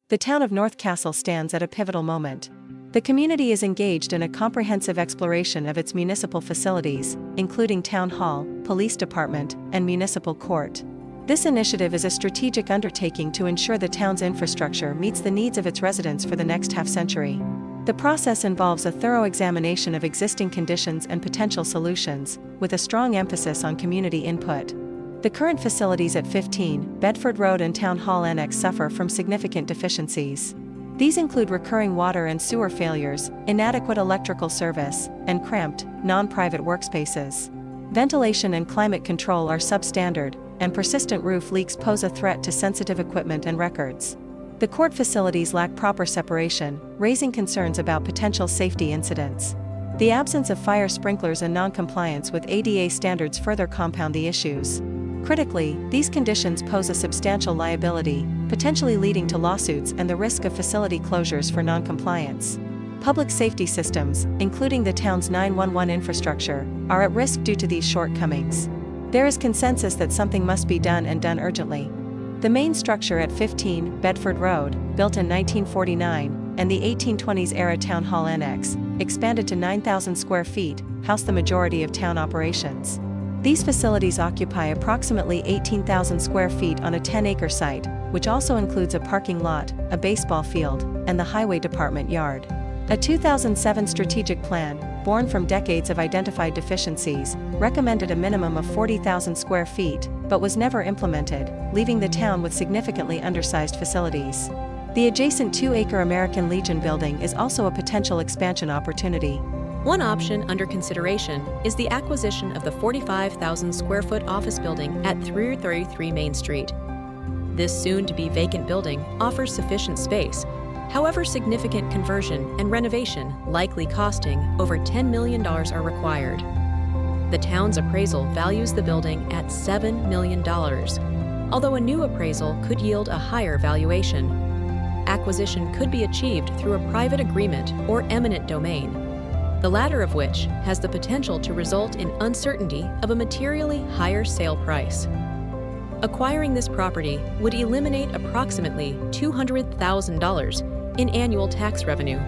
The town of North Castle stands at a pivotal moment. The community is engaged in a comprehensive exploration of its municipal facilities, including town hall, police department, and municipal court. This initiative is a strategic undertaking to ensure the town's infrastructure meets the needs of its residents for the next half-century. The process involves a thorough examination of existing conditions and potential solutions, with a strong emphasis on community input. The current facilities at 15 Bedford Road and Town Hall Annex suffer from significant deficiencies. These include recurring water and sewer failures, inadequate electrical service, and cramped, non-private workspaces. Ventilation and climate control are substandard, and persistent roof leaks pose a threat to sensitive equipment and records. The court facilities lack proper separation, raising concerns about potential safety incidents. The absence of fire sprinklers and non-compliance with ADA standards further compound the issues. Critically, these conditions pose a substantial liability, potentially leading to lawsuits and the risk of facility closures for non-compliance. Public safety systems, including the town's 911 infrastructure, are at risk due to these shortcomings. There is consensus that something must be done and done urgently. The main structure at 15 Bedford Road, built in 1949, and the 1820s-era Town Hall Annex, expanded to 9,000 square feet, house the majority of town operations. These facilities occupy approximately 18,000 square feet on a 10-acre site, which also includes a parking lot, a baseball field, and the highway department yard. A 2007 strategic plan, born from decades of identified deficiencies, recommended a minimum of 40,000 square feet, but was never implemented, leaving the town with significantly undersized facilities. The adjacent 2-acre American Legion building is also a potential expansion opportunity. One option under consideration is the acquisition of the 45,000 square foot office building at 333 Main Street. This soon-to-be vacant building offers sufficient space. However, significant conversion and renovation, likely costing over $10 million, are required. The town's appraisal values the building at $7 million, although a new appraisal could yield a higher valuation. Acquisition could be achieved through a private agreement or eminent domain, the latter of which has the potential to result in uncertainty of a materially higher sale price. Acquiring this property would eliminate approximately $200,000 in annual tax revenue,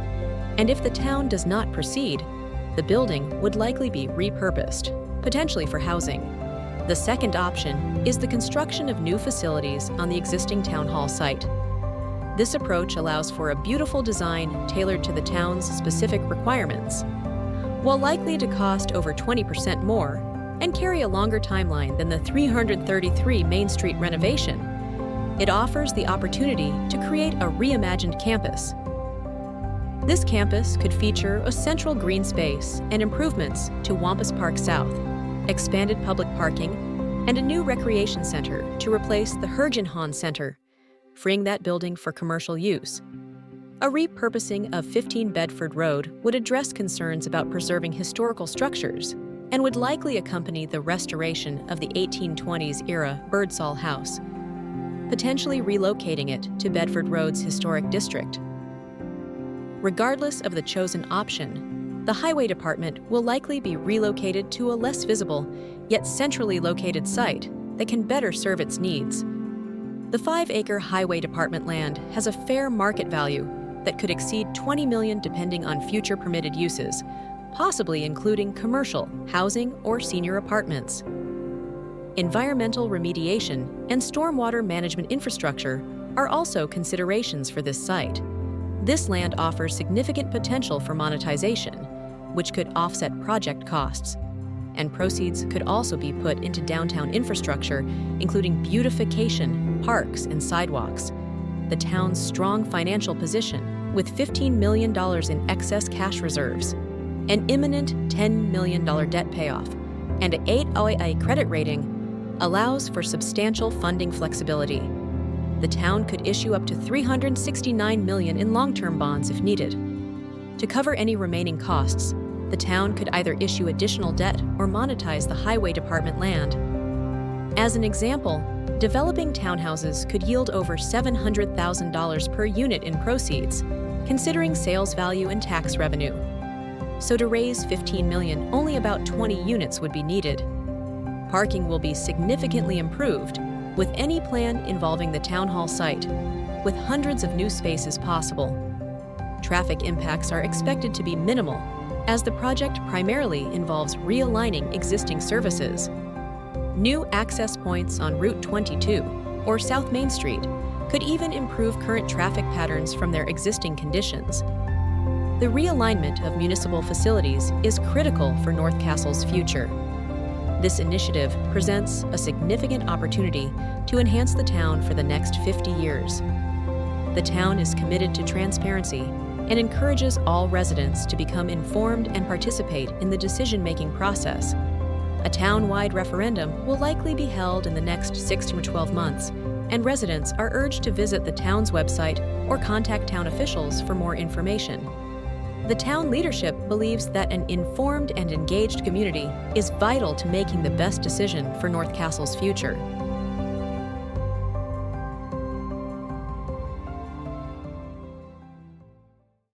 and if the town does not proceed, the building would likely be repurposed, potentially for housing. The second option is the construction of new facilities on the existing town hall site. This approach allows for a beautiful design tailored to the town's specific requirements. While likely to cost over 20% more and carry a longer timeline than the 333 Main Street renovation, it offers the opportunity to create a reimagined campus. This campus could feature a central green space and improvements to Wampus Park South, expanded public parking, and a new recreation center to replace the Hergenhahn Center, freeing that building for commercial use. A repurposing of 15 Bedford Road would address concerns about preserving historical structures and would likely accompany the restoration of the 1820s-era Birdsall House, potentially relocating it to Bedford Road's historic district. Regardless of the chosen option, the highway department will likely be relocated to a less visible, yet centrally located site that can better serve its needs. The 5-acre highway department land has a fair market value that could exceed $20 million depending on future permitted uses, possibly including commercial, housing, or senior apartments. Environmental remediation and stormwater management infrastructure are also considerations for this site. This land offers significant potential for monetization, which could offset project costs, and proceeds could also be put into downtown infrastructure, including beautification, parks, and sidewalks. The town's strong financial position, with $15 million in excess cash reserves, an imminent $10 million debt payoff, and an 8AA credit rating, allows for substantial funding flexibility. The town could issue up to $369 million in long-term bonds if needed. To cover any remaining costs, the town could either issue additional debt or monetize the highway department land. As an example, developing townhouses could yield over $700,000 per unit in proceeds, considering sales value and tax revenue. So to raise $15 million, only about 20 units would be needed. Parking will be significantly improved, with any plan involving the town hall site. with hundreds of new spaces possible. Traffic impacts are expected to be minimal, as the project primarily involves realigning existing services. New access points on Route 22 or South Main Street could even improve current traffic patterns from their existing conditions. The realignment of municipal facilities is critical for North Castle's future. This initiative presents a significant opportunity to enhance the town for the next 50 years. The town is committed to transparency and encourages all residents to become informed and participate in the decision-making process. A town-wide referendum will likely be held in the next 6 to 12 months, and residents are urged to visit the town's website or contact town officials for more information. The town leadership believes that an informed and engaged community is vital to making the best decision for North Castle's future.